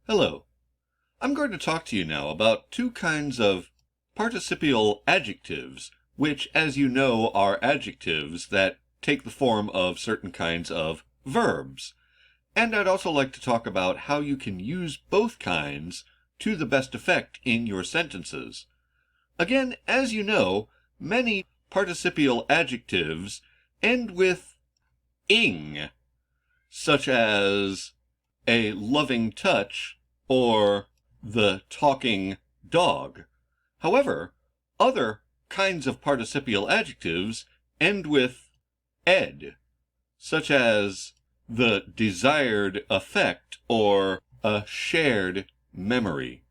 Hello. I'm going to talk to you now about two kinds of participial adjectives, which, as you know, are adjectives that take the form of certain kinds of verbs. And I'd also like to talk about how you can use both kinds to the best effect in your sentences. Again, as you know, many participial adjectives end with ing, such as a loving touch or the talking dog. However, other kinds of participial adjectives end with ed, such as the desired effect or a shared memory.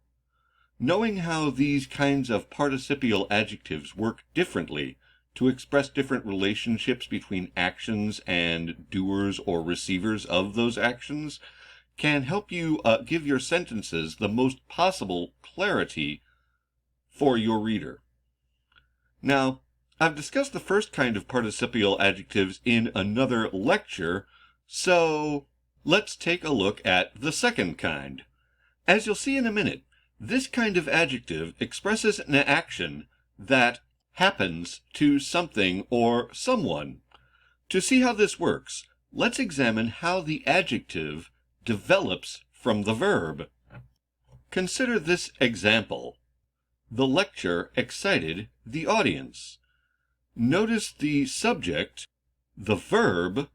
Knowing how these kinds of participial adjectives work differently to express different relationships between actions and doers or receivers of those actions can help you give your sentences the most possible clarity for your reader. Now, I've discussed the first kind of participial adjectives in another lecture, so let's take a look at the second kind. As you'll see in a minute, this kind of adjective expresses an action that happens to something or someone. To see how this works, let's examine how the adjective develops from the verb. Consider this example. The lecture excited the audience. Notice the subject, the verb,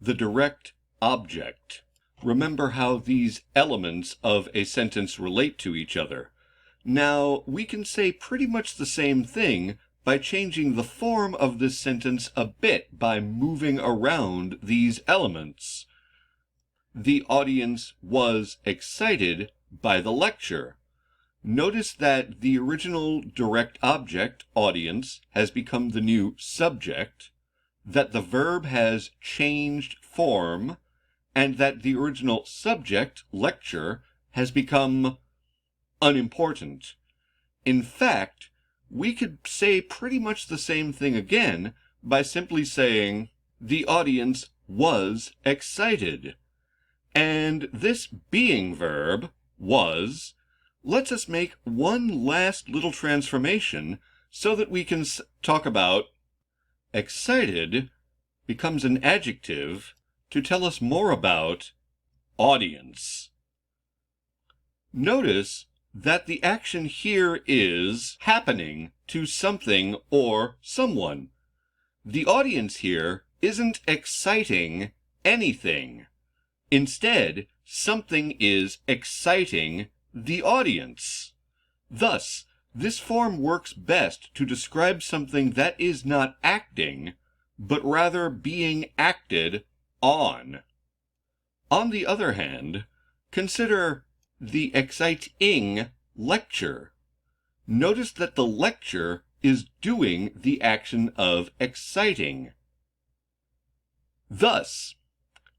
the direct object. Remember how these elements of a sentence relate to each other. Now, we can say pretty much the same thing by changing the form of this sentence a bit by moving around these elements. The audience was excited by the lecture. Notice that the original direct object, audience, has become the new subject, that the verb has changed form, and that the original subject, lecture, has become unimportant. In fact, we could say pretty much the same thing again by simply saying the audience was excited. And this being verb, was, lets us make one last little transformation so that we can talk about excited becomes an adjective to tell us more about audience. Notice that the action here is happening to something or someone. The audience here isn't exciting anything. Instead, something is exciting the audience. Thus, this form works best to describe something that is not acting, but rather being acted on. On the other hand, consider the exciting lecture. Notice that the lecture is doing the action of exciting. Thus,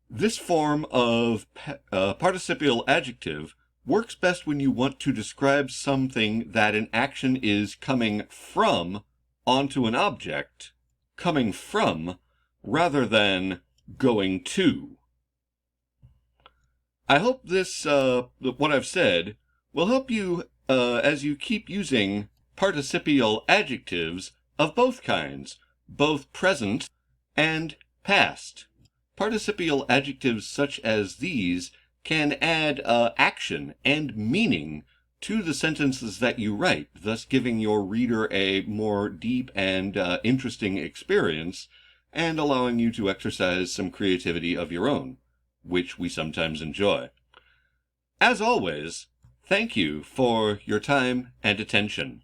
this form of participial adjective works best when you want to describe something that an action is coming from onto an object, coming from rather than going to. I hope this, what I've said, will help you as you keep using participial adjectives of both kinds, both present and past. Participial adjectives such as these can add action and meaning to the sentences that you write, thus giving your reader a more deep and interesting experience and allowing you to exercise some creativity of your own, which we sometimes enjoy. As always, thank you for your time and attention.